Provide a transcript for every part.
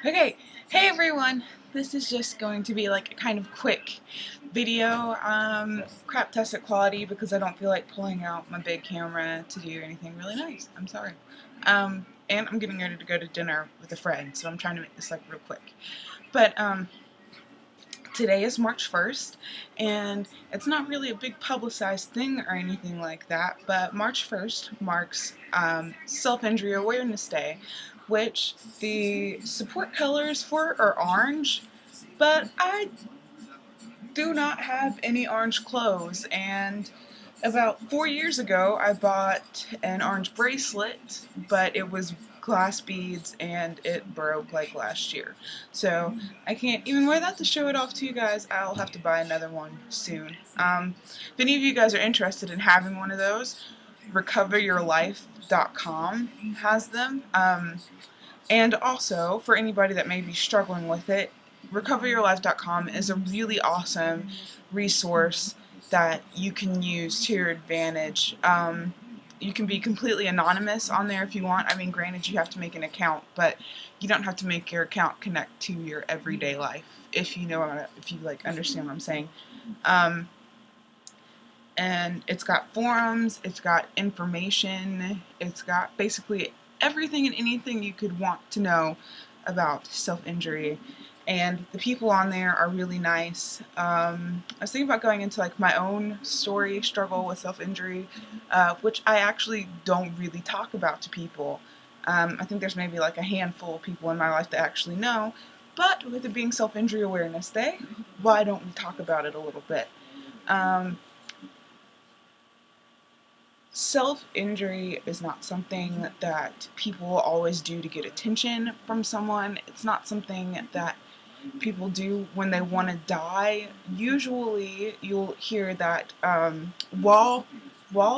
Okay, hey everyone! This is just going to be like a kind of quick video, crap tested quality because I don't feel like pulling out my big camera to do anything really nice. I'm sorry. And I'm getting ready to go to dinner with a friend, so I'm trying to make this like real quick. But today is March 1st, and it's not really a big publicized thing or anything like that, but March 1st marks Self-Injury Awareness Day, which the support colors for are orange, but I do not have any orange clothes, and about 4 years ago I bought an orange bracelet, but it was glass beads and it broke like last year. So I can't even wear that to show it off to you guys. I'll have to buy another one soon. If any of you guys are interested in having one of those, recoveryourlife.com has them. And also, for anybody that may be struggling with it, recoveryourlife.com is a really awesome resource that you can use to your advantage. You can be completely anonymous on there if you want. I mean, granted, you have to make an account, but you don't have to make your account connect to your everyday life, if you know, if you like understand what I'm saying. Um, and it's got forums, it's got information, it's got basically everything and anything you could want to know about self-injury. And the people on there are really nice. I was thinking about going into like my own story struggle with self-injury, which I actually don't really talk about to people. I think there's maybe like a handful of people in my life that actually know, but with it being Self-Injury Awareness Day, why don't we talk about it a little bit? Um, Self-injury is not something that people always do to get attention from someone. It's not something that people do when they want to die. Usually you'll hear that while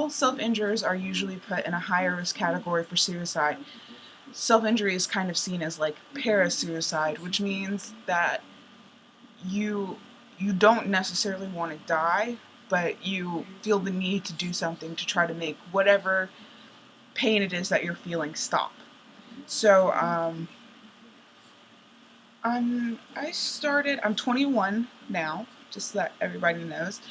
self-injures are usually put in a higher risk category for suicide, self-injury is kind of seen as like para-suicide, which means that you you don't necessarily want to die, but you feel the need to do something to try to make whatever pain it is that you're feeling stop. So I'm 21 now, just so that everybody knows,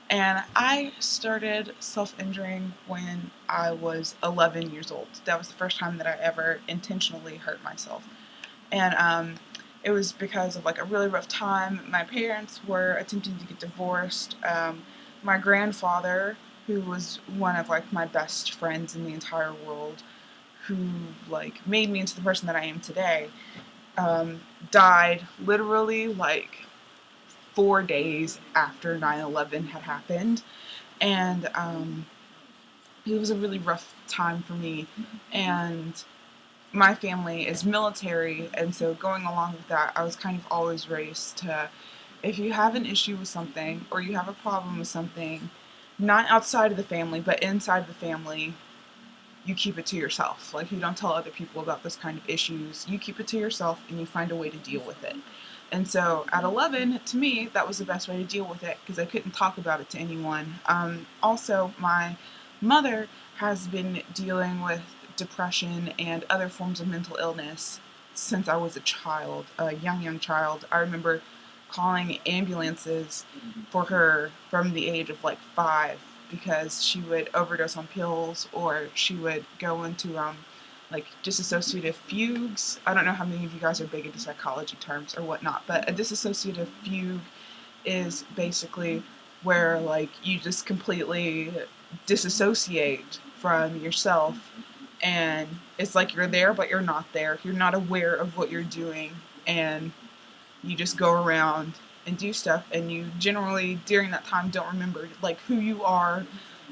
and I started self-injuring when I was 11 years old. That was the first time that I ever intentionally hurt myself. And it was because of like a really rough time. My parents were attempting to get divorced. My grandfather, who was one of like my best friends in the entire world, who like made me into the person that I am today, died literally like 4 days after 9/11 had happened. And it was a really rough time for me. And my family is military, and so going along with that, I was kind of always raised to, if you have an issue with something or you have a problem with something, not outside of the family, but inside the family, you keep it to yourself. Like, you don't tell other people about this kind of issues. You keep it to yourself and you find a way to deal with it. And so at 11, to me, that was the best way to deal with it because I couldn't talk about it to anyone. Also, my mother has been dealing with depression and other forms of mental illness since I was a child, a young child. I remember calling ambulances for her from the age of like 5 because she would overdose on pills or she would go into like dissociative fugues. I don't know how many of you guys are big into psychology terms or whatnot, but a dissociative fugue is basically where like you just completely disassociate from yourself, and it's like you're there but you're not there. You're not aware of what you're doing, and you just go around and do stuff, and you generally during that time don't remember like who you are,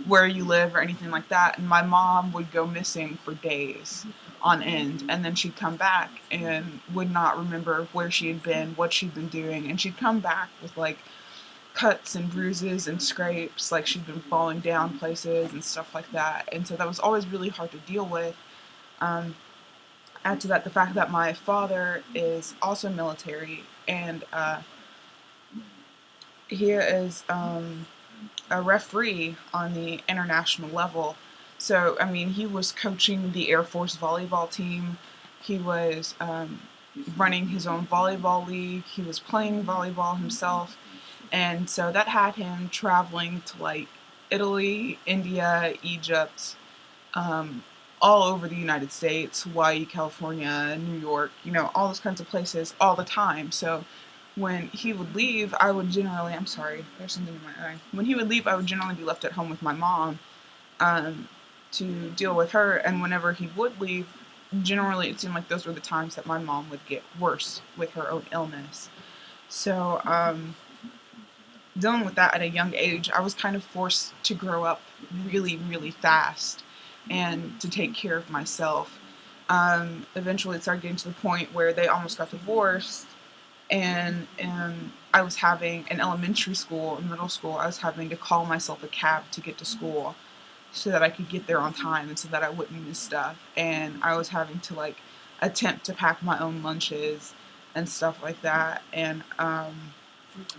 where you live, or anything like that. And my mom would go missing for days on end, and then she'd come back and would not remember where she had been, what she'd been doing, and she'd come back with like cuts and bruises and scrapes, like she'd been falling down places and stuff like that. And so that was always really hard to deal with. um, Add to that the fact that my father is also military, and he is a referee on the international level. So, I mean, he was coaching the Air Force volleyball team. He was running his own volleyball league. He was playing volleyball himself. And so that had him traveling to like Italy, India, Egypt, um, all over the United States, Hawaii, California, New York, all those kinds of places all the time. So when he would leave, I would generally, I'm sorry, there's something in my eye. When he would leave, I would generally be left at home with my mom, um, to deal with her. And whenever he would leave, generally it seemed like those were the times that my mom would get worse with her own illness. So, dealing with that at a young age, I was kind of forced to grow up really, really fast and to take care of myself. Eventually, it started getting to the point where they almost got divorced, and I was having in elementary school and middle school, I was having to call myself a cab to get to school so that I could get there on time and so that I wouldn't miss stuff. And I was having to like attempt to pack my own lunches and stuff like that. And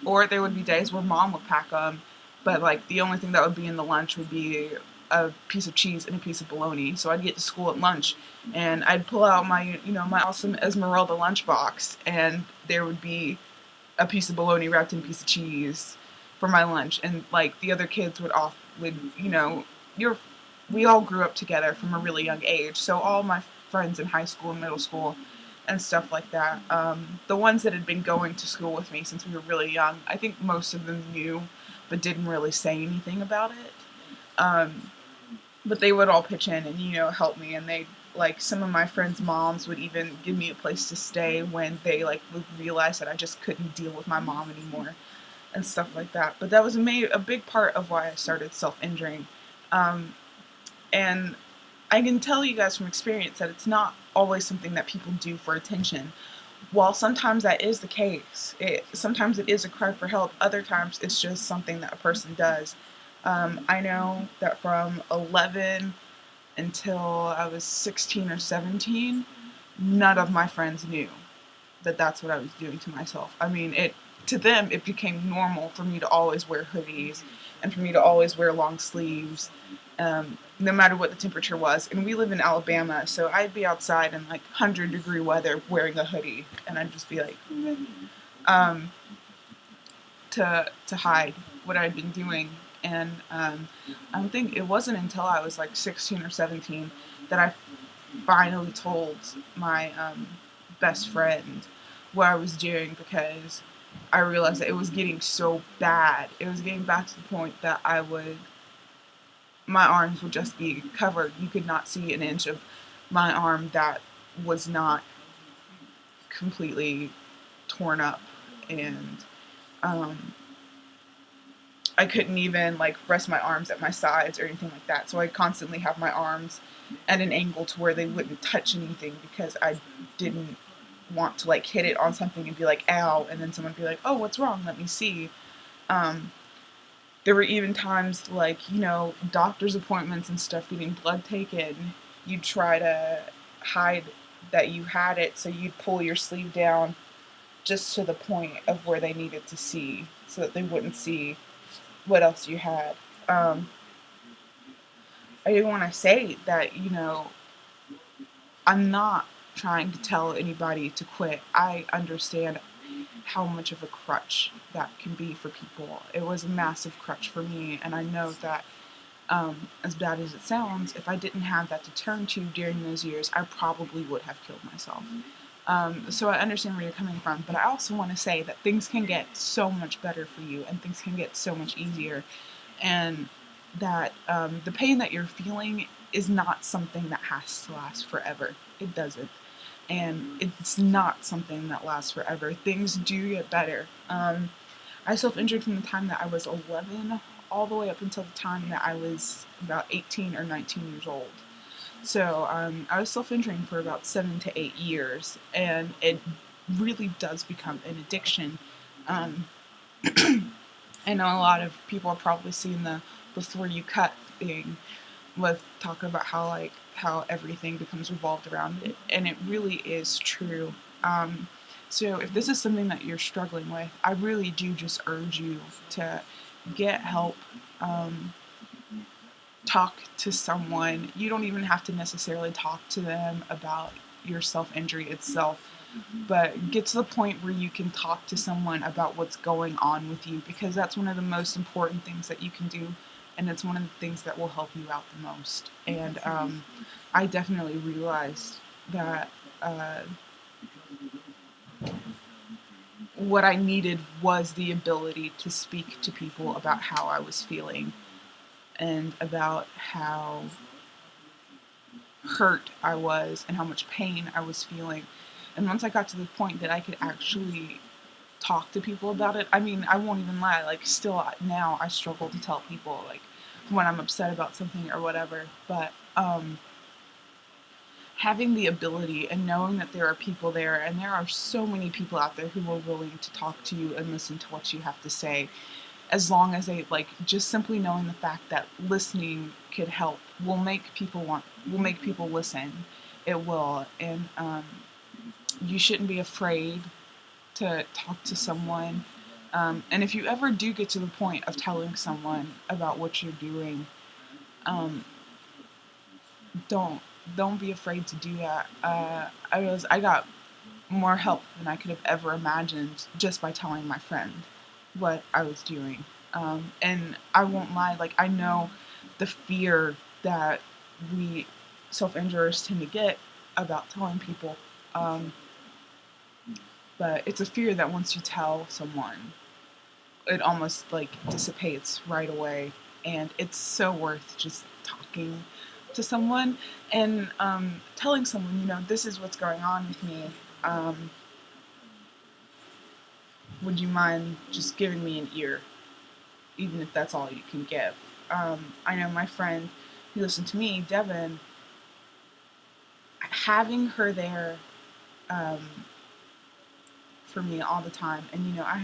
or there would be days where mom would pack them, but like the only thing that would be in the lunch would be a piece of cheese and a piece of bologna. So I'd get to school at lunch, and I'd pull out my my awesome Esmeralda lunchbox, and there would be a piece of bologna wrapped in a piece of cheese for my lunch. And like the other kids would you're we all grew up together from a really young age, so all my friends in high school and middle school and stuff like that. The ones that had been going to school with me since we were really young, I think most of them knew, but didn't really say anything about it. Um, but they would all pitch in and help me, and they like some of my friends' moms would even give me a place to stay when they like would realize that I just couldn't deal with my mom anymore and stuff like that. But that was a big part of why I started self-injuring. Um, and I can tell you guys from experience that it's not always something that people do for attention. While sometimes that is the case, sometimes it is a cry for help, other times it's just something that a person does. I know that from 11 until I was 16 or 17, none of my friends knew that that's what I was doing to myself. I mean, to them, it became normal for me to always wear hoodies and for me to always wear long sleeves, no matter what the temperature was. And we live in Alabama, so I'd be outside in like 100-degree weather wearing a hoodie, and I'd just be like, um, to hide what I'd been doing. And I don't think it wasn't until I was like 16 or 17 that I finally told my best friend what I was doing, because I realized that it was getting so bad. It was getting back to the point that my arms would just be covered. You could not see an inch of my arm that was not completely torn up. And um, I couldn't even like rest my arms at my sides or anything like that. So I constantly have my arms at an angle to where they wouldn't touch anything, because I didn't want to like hit it on something and be like, ow, and then someone be like, oh, what's wrong? Let me see. Um, there were even times like, doctor's appointments and stuff, getting blood taken. You'd try to hide that you had it, so you'd pull your sleeve down just to the point of where they needed to see so that they wouldn't see what else you had. I do want to say that, I'm not trying to tell anybody to quit. I understand how much of a crutch that can be for people. It was a massive crutch for me, and I know that, as bad as it sounds, if I didn't have that to turn to during those years, I probably would have killed myself. So I understand where you're coming from, but I also want to say that things can get so much better for you, and things can get so much easier, and that the pain that you're feeling is not something that has to last forever. It doesn't. And it's not something that lasts forever. Things do get better. I self-injured from the time that I was 11 all the way up until the time that I was about 18 or 19 years old. So I was self-injuring for about 7 to 8 years, and it really does become an addiction. Um, I know a lot of people have probably seen the before you cut thing, with talking about how everything becomes revolved around it, and it really is true. So if this is something that you're struggling with, I really do just urge you to get help. Um, Talk to someone. You don't even have to necessarily talk to them about your self injury itself. but get to the point where you can talk to someone about what's going on with you, because that's one of the most important things that you can do, and it's one of the things that will help you out the most. And I definitely realized that uh, what I needed was the ability to speak to people about how I was feeling and about how hurt I was and how much pain I was feeling. And once I got to the point that I could actually talk to people about it, I mean, I won't even lie, like, still now I struggle to tell people, like, when I'm upset about something or whatever. But having the ability and knowing that there are people there, and there are so many people out there who are willing to talk to you and listen to what you have to say, as long as they, like, just simply knowing the fact that listening could help will make people listen. It will. And you shouldn't be afraid to talk to someone. And if you ever do get to the point of telling someone about what you're doing, um, don't don't be afraid to do that. I got more help than I could have ever imagined just by telling my friend what I was doing. And I won't lie, like, I know the fear that we self-injurers tend to get about telling people. Um, but it's a fear that once you tell someone, it almost like dissipates right away. And it's so worth just talking to someone and telling someone, this is what's going on with me. Um, would you mind just giving me an ear, even if that's all you can give? I know my friend who listened to me, Devin, having her there um, for me all the time. And I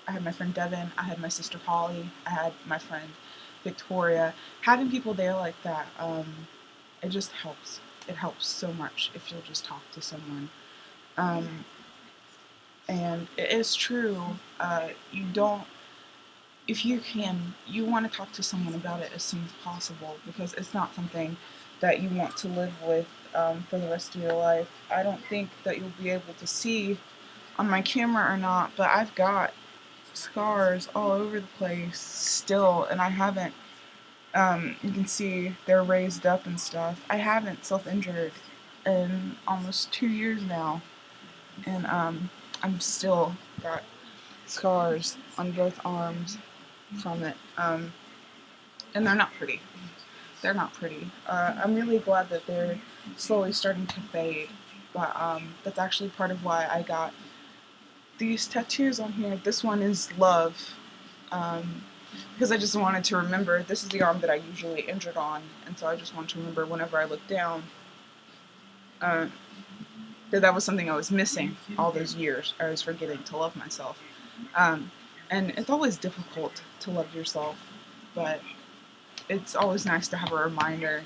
had my friend Devin, I had my sister Holly, I had my friend Victoria. Having people there like that, it just helps. It helps so much if you'll just talk to someone. Um, and it is true. You don't If you want to talk to someone about it as soon as possible, because it's not something that you want to live with for the rest of your life. I don't think that you'll be able to see on my camera or not, but I've got scars all over the place still, and I haven't. You can see they're raised up and stuff. I haven't self-injured in almost 2 years now, and I'm still got scars on both arms from it, and they're not pretty. They're not pretty. I'm really glad that they're slowly starting to fade, but that's actually part of why I got these tattoos on here. This one is love, because I just wanted to remember, this is the arm that I usually injured on, and so I just wanted to remember whenever I looked down uh, that was something I was missing all those years. I was forgetting to love myself. Um, and it's always difficult to love yourself, but it's always nice to have a reminder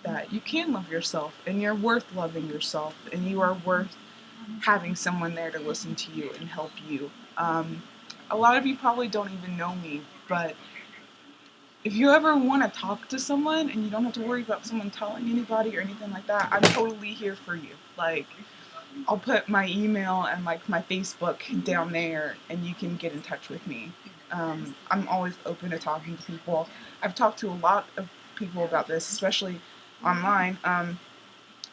that you can love yourself, and you're worth loving yourself, and you are worth having someone there to listen to you and help you. A lot of you probably don't even know me, but if you ever want to talk to someone and you don't have to worry about someone telling anybody or anything like that, I'm totally here for you. Like, I'll put my email and like my Facebook down there, and you can get in touch with me. I'm always open to talking to people. I've talked to a lot of people about this, especially online.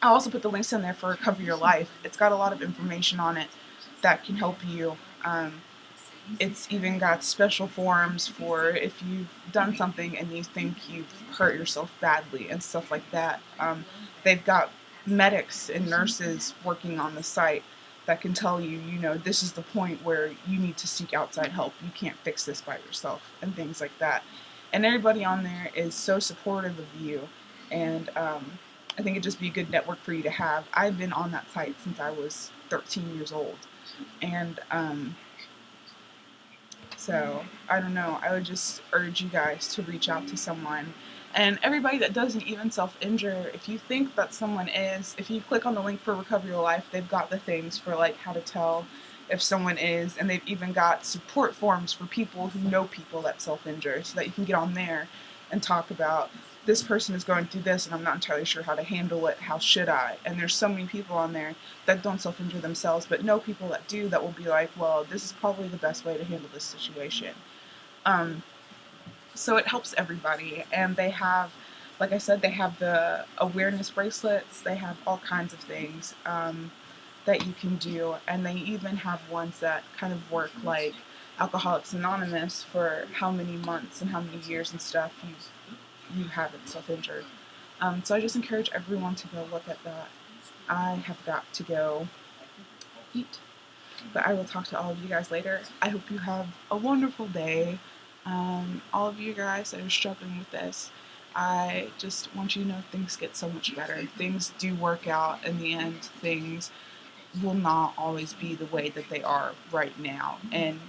I'll also put the links in there for Recover Your Life. It's got a lot of information on it that can help you. It's even got special forums for if you've done something and you think you've hurt yourself badly and stuff like that. They've got medics and nurses working on the site that can tell you, this is the point where you need to seek outside help. You can't fix this by yourself, and things like that. And everybody on there is so supportive of you, and I think it'd just be a good network for you to have. I've been on that site since I was 13 years old, and so I don't know. I would just urge you guys to reach out to someone. And everybody that doesn't even self-injure, if you think that someone is, if you click on the link for Recover Your Life, they've got the things for like how to tell if someone is, and they've even got support forums for people who know people that self-injure, so that you can get on there and talk about this person is going through this and I'm not entirely sure how to handle it, how should I? And there's so many people on there that don't self-injure themselves, but know people that do, that will be like, well, this is probably the best way to handle this situation. So it helps everybody. And they have, like I said, they have the awareness bracelets, they have all kinds of things that you can do. And they even have ones that kind of work like Alcoholics Anonymous for how many months and how many years and stuff you haven't self-injured. So I just encourage everyone to go look at that. I have got to go eat, but I will talk to all of you guys later. I hope you have a wonderful day. All of you guys that are struggling with this, I just want you to know things get so much better. Things do work out in the end. Things will not always be the way that they are right now. And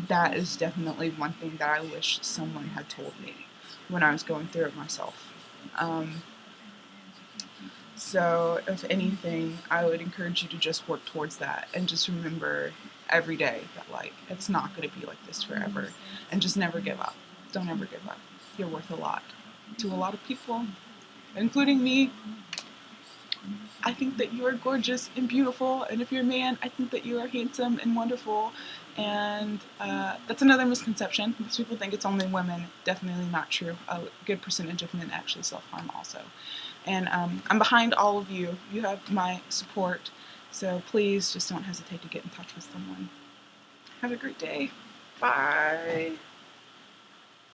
that is definitely one thing that I wish someone had told me when I was going through it myself. So if anything, I would encourage you to just work towards that and just remember every day that, like, it's not going to be like this forever, and just never give up. Don't ever give up. You're worth a lot to a lot of people, including me. I think that you are gorgeous and beautiful, and if you're a man, I think that you are handsome and wonderful. And that's another misconception. Most people think it's only women. Definitely not true. A good percentage of men actually self-harm also. And I'm behind all of you. You have my support. So please just don't hesitate to get in touch with someone. Have a great day. Bye.